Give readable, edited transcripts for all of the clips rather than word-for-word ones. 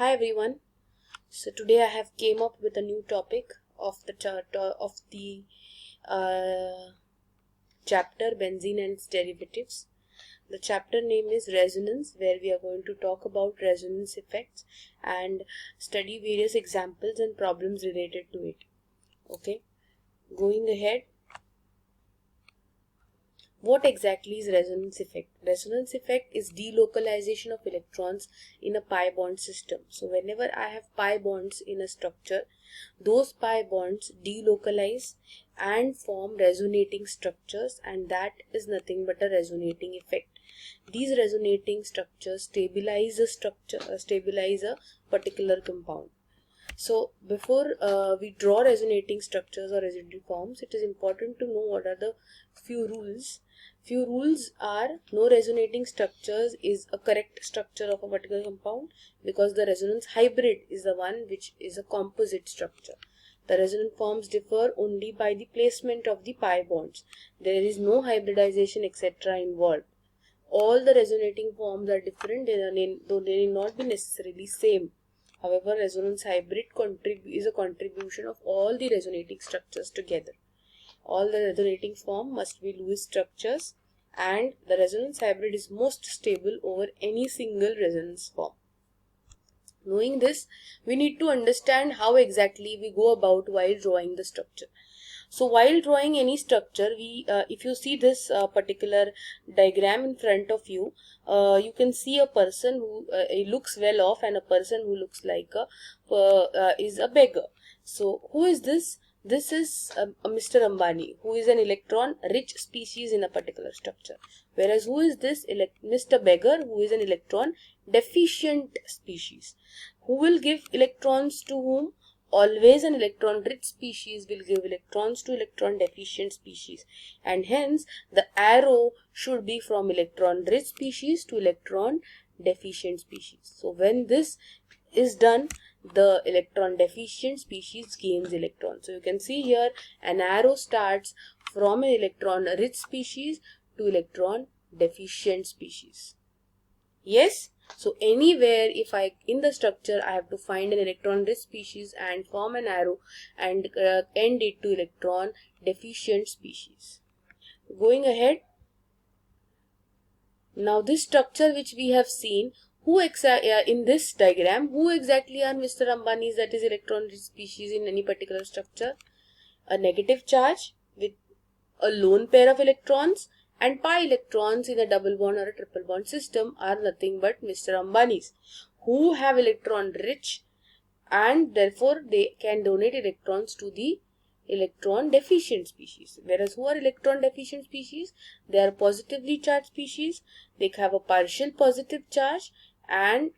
Hi everyone. So today I have came up with a new topic of the chapter benzene and its derivatives. The chapter name is resonance, where we are going to talk about resonance effects and study various examples and problems related to it. Okay, going ahead. What exactly is resonance effect? Resonance effect is delocalization of electrons in a pi bond system. So whenever I have pi bonds in a structure, those pi bonds delocalize and form resonating structures, and that is nothing but a resonating effect. These resonating structures stabilize a particular compound. So before we draw resonating structures or residual forms, it is important to know what are the few rules. Few rules are: no resonating structures is a correct structure of a particular compound, because the resonance hybrid is the one which is a composite structure. The resonant forms differ only by the placement of the pi bonds. There is no hybridization etc. involved. All the resonating forms are different, though they need not be necessarily same. However, resonance hybrid is a contribution of all the resonating structures together. All the resonating form must be Lewis structures, and the resonance hybrid is most stable over any single resonance form. Knowing this, we need to understand how exactly we go about while drawing the structure. So while drawing any structure, if you see this particular diagram in front of you, you can see a person who looks well off and a person who looks like is a beggar. So who is this? This is Mr. Ambani, who is an electron-rich species in a particular structure. Whereas who is this? Mr. Beggar, who is an electron-deficient species. Who will give electrons to whom? Always an electron-rich species will give electrons to electron-deficient species, and hence the arrow should be from electron-rich species to electron-deficient species. So when this is done, the electron-deficient species gains electrons. So you can see here an arrow starts from an electron-rich species to electron-deficient species. Yes? So anywhere in the structure I have to find an electron-rich species and form an arrow and end it to electron-deficient species. Going ahead. Now this structure which we have seen, in this diagram, who exactly are Mr. Ambani's, that is electron-rich species in any particular structure? A negative charge with a lone pair of electrons and pi electrons in a double bond or a triple bond system are nothing but Mr. Ambani's, who have electron rich and therefore they can donate electrons to the electron deficient species. Whereas who are electron deficient species? They are positively charged species. They have a partial positive charge, and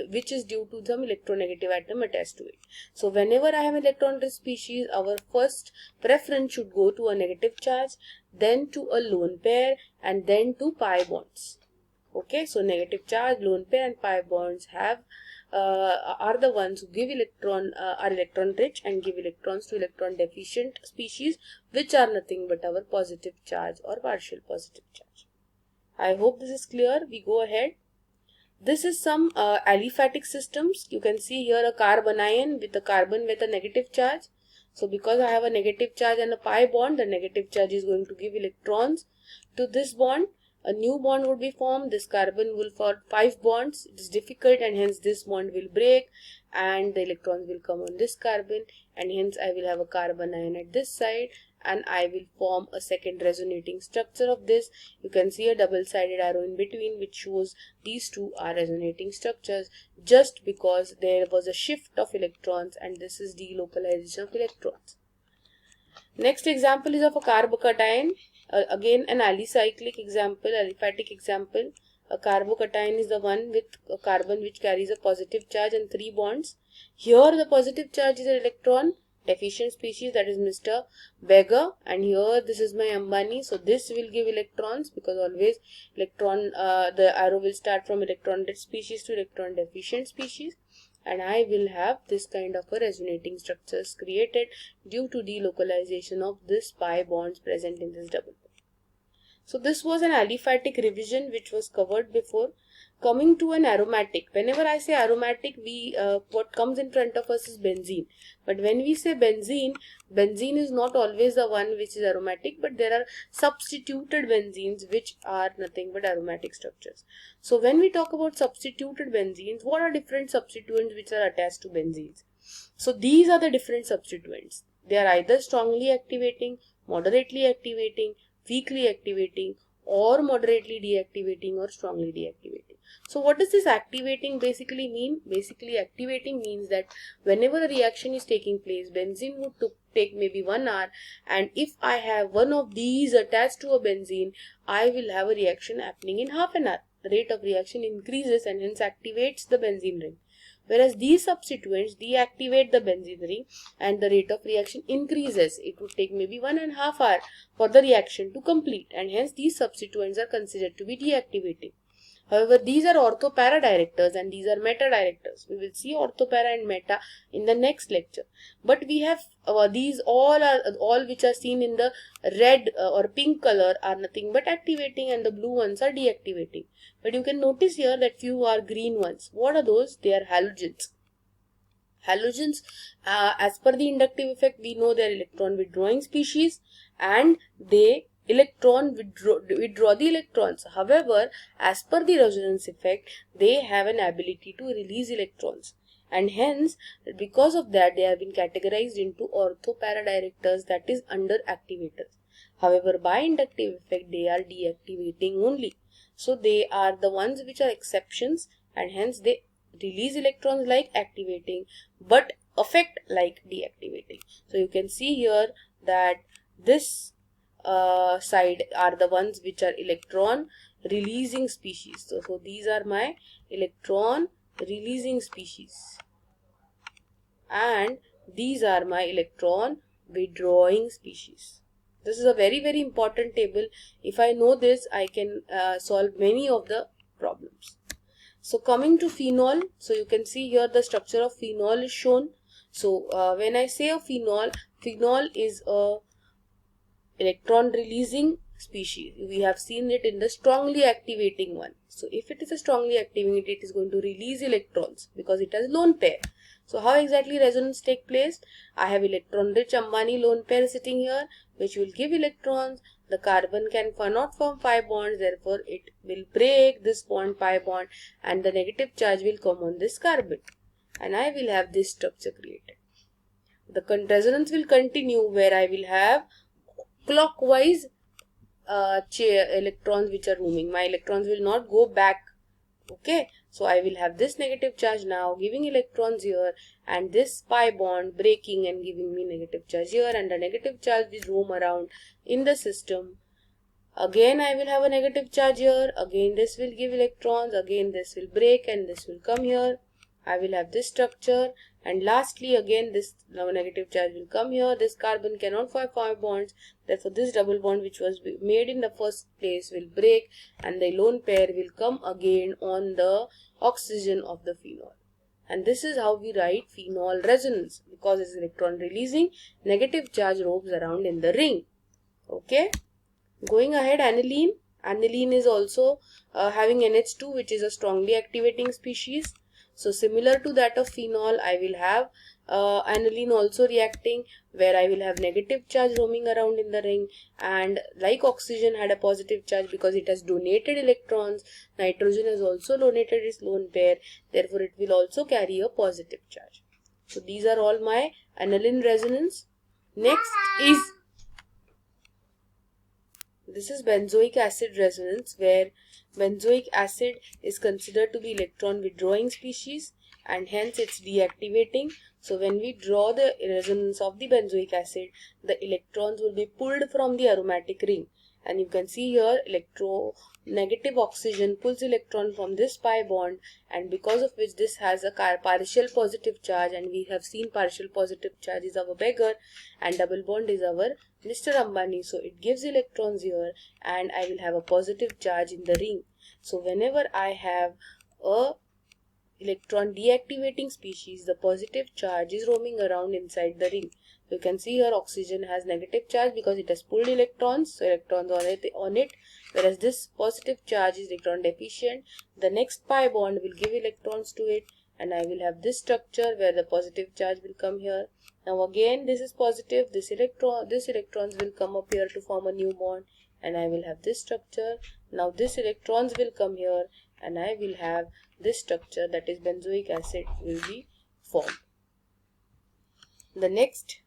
which is due to some electronegative atom attached to it. So whenever I have electron-rich species, our first preference should go to a negative charge, then to a lone pair, and then to pi bonds. Okay, so negative charge, lone pair, and pi bonds are the ones who give are electron rich and give electrons to electron deficient species, which are nothing but our positive charge or partial positive charge. I hope this is clear. We go ahead. This is some aliphatic systems. You can see here a carbanion with a carbon with a negative charge. So because I have a negative charge and a pi bond, the negative charge is going to give electrons to this bond. A new bond would be formed. This carbon will form 5 bonds. It is difficult, and hence this bond will break and the electrons will come on this carbon, and hence I will have a carbon ion at this side, and I will form a second resonating structure of this. You can see a double-sided arrow in between which shows these two are resonating structures, just because there was a shift of electrons, and this is delocalization of electrons. Next example is of a carbocation. Again an alicyclic example, aliphatic example. A carbocation is the one with a carbon which carries a positive charge and 3 bonds. Here the positive charge is an electron deficient species, that is Mr. Beggar, and here this is my Ambani. So this will give electrons, because always the arrow will start from electron rich species to electron deficient species, and I will have this kind of a resonating structures created due to delocalization of this pi bonds present in this double bond. So this was an aliphatic revision which was covered before. coming to an aromatic, whenever I say aromatic, what comes in front of us is benzene. But when we say benzene, benzene is not always the one which is aromatic, but there are substituted benzenes which are nothing but aromatic structures. So when we talk about substituted benzenes, what are different substituents which are attached to benzenes? So these are the different substituents. They are either strongly activating, moderately activating, weakly activating, or moderately deactivating, or strongly deactivating. So what does this activating basically mean? Basically activating means that whenever a reaction is taking place, benzene would take maybe 1 hour, and if I have one of these attached to a benzene, I will have a reaction happening in half an hour. The rate of reaction increases and hence activates the benzene ring. Whereas these substituents deactivate the benzene ring and the rate of reaction increases. It would take maybe 1.5 hours for the reaction to complete, and hence these substituents are considered to be deactivating. However, these are ortho-para directors and these are meta-directors. We will see ortho-para and meta in the next lecture. But we have these all which are seen in the red or pink color are nothing but activating, and the blue ones are deactivating. But you can notice here that few are green ones. What are those? They are halogens. Halogens, as per the inductive effect, we know they are electron withdrawing species and they withdraw the electrons. However, as per the resonance effect, they have an ability to release electrons, and hence because of that they have been categorized into ortho-para directors, that is under activators. However, by inductive effect they are deactivating only. So they are the ones which are exceptions, and hence they release electrons like activating but affect like deactivating. So you can see here that this side are the ones which are electron releasing species. So these are my electron releasing species, and these are my electron withdrawing species. This is a very important table. If I know this, I can solve many of the problems. So coming to phenol, so you can see here the structure of phenol is shown. So when I say a phenol is a electron releasing species. We have seen it in the strongly activating one. So if it is a strongly activating, it is going to release electrons because it has lone pair. So how exactly resonance take place? I have electron rich Ambani lone pair sitting here, which will give electrons. The carbon cannot form pi bonds, therefore it will break this pi bond and the negative charge will come on this carbon, and I will have this structure created. The resonance will continue where I will have clockwise electrons which are roaming. My electrons will not go back. Okay, so I will have this negative charge now giving electrons here, and this pi bond breaking and giving me negative charge here, and the negative charge will roam around in the system. Again I will have a negative charge here, again this will give electrons, again this will break and this will come here. I will have this structure, and lastly again this negative charge will come here. This carbon cannot form pi bonds, therefore this double bond which was made in the first place will break and the lone pair will come again on the oxygen of the phenol. And this is how we write phenol resonance, because it's electron releasing, negative charge roams around in the ring. Okay, going ahead, aniline. Aniline is also having NH2, which is a strongly activating species. So similar to that of phenol, I will have aniline also reacting, where I will have negative charge roaming around in the ring, and like oxygen had a positive charge because it has donated electrons, nitrogen has also donated its lone pair, therefore it will also carry a positive charge. So these are all my aniline resonance. Next is this is benzoic acid resonance, where benzoic acid is considered to be electron withdrawing species and hence it's deactivating. So when we draw the resonance of the benzoic acid, the electrons will be pulled from the aromatic ring, and you can see here negative oxygen pulls electron from this pi bond, and because of which this has a partial positive charge, and we have seen partial positive charge is our beggar and double bond is our Mr. Ambani. So it gives electrons here and I will have a positive charge in the ring. So whenever I have a electron deactivating species, the positive charge is roaming around inside the ring. So you can see here oxygen has negative charge because it has pulled electrons, so electrons on it, whereas this positive charge is electron deficient. The next pi bond will give electrons to it, and I will have this structure where the positive charge will come here. Now again this is positive, this electrons will come up here to form a new bond, and I will have this structure. Now this electrons will come here, and I will have this structure, that is benzoic acid will be formed. The next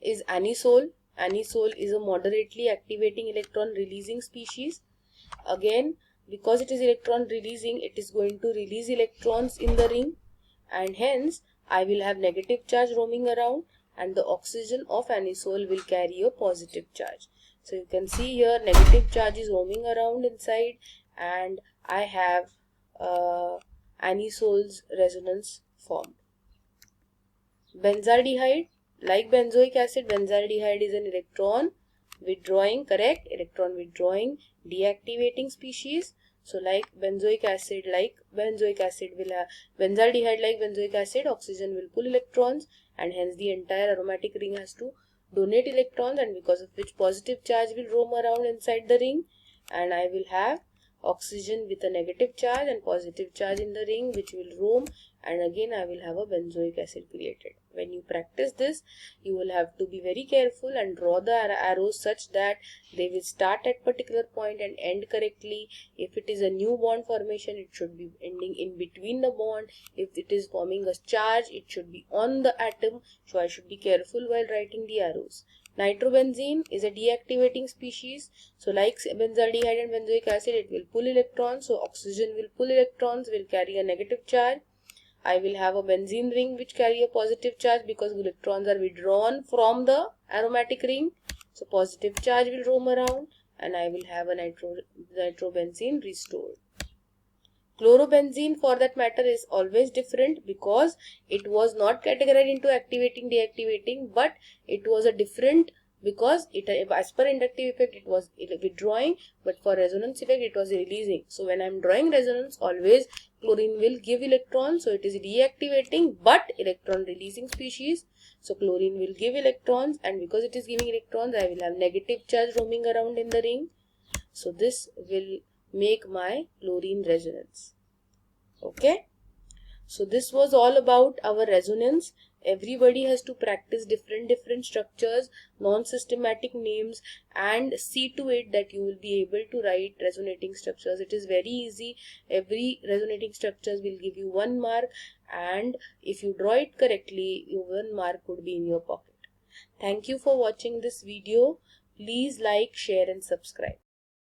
is anisole. Anisole is a moderately activating electron releasing species. Again, because it is electron releasing, it is going to release electrons in the ring, and hence I will have negative charge roaming around, and the oxygen of anisole will carry a positive charge. So you can see here negative charge is roaming around inside, and I have anisole's resonance formed. Benzaldehyde, like benzoic acid, benzaldehyde is an electron withdrawing, correct? Electron withdrawing, deactivating species. So like benzoic acid, will have benzaldehyde, like benzoic acid, oxygen will pull electrons, and hence the entire aromatic ring has to donate electrons, and because of which positive charge will roam around inside the ring, and I will have oxygen with a negative charge and positive charge in the ring which will roam, and again I will have a benzoic acid created. When you practice this, you will have to be very careful and draw the arrows such that they will start at particular point and end correctly. If it is a new bond formation, it should be ending in between the bond. If it is forming a charge, it should be on the atom. So I should be careful while writing the arrows. Nitrobenzene is a deactivating species. So like benzaldehyde and benzoic acid, it will pull electrons. So oxygen will pull electrons, will carry a negative charge. I will have a benzene ring which carry a positive charge because electrons are withdrawn from the aromatic ring. So positive charge will roam around, and I will have a nitrobenzene restored. Chlorobenzene, for that matter, is always different because it was not categorized into activating, deactivating, but it was a different, because it, as per inductive effect, it was withdrawing, but for resonance effect it was releasing. So when I am drawing resonance, always chlorine will give electrons, so it is deactivating but electron releasing species. So chlorine will give electrons, and because it is giving electrons, I will have negative charge roaming around in the ring. So this will make my chlorine resonance. Okay, so this was all about our resonance. Everybody has to practice different structures, non-systematic names, and see to it that you will be able to write resonating structures. It is very easy. Every resonating structures will give you 1 mark, and if you draw it correctly, your 1 mark would be in your pocket. Thank you for watching this video. Please like, share and subscribe.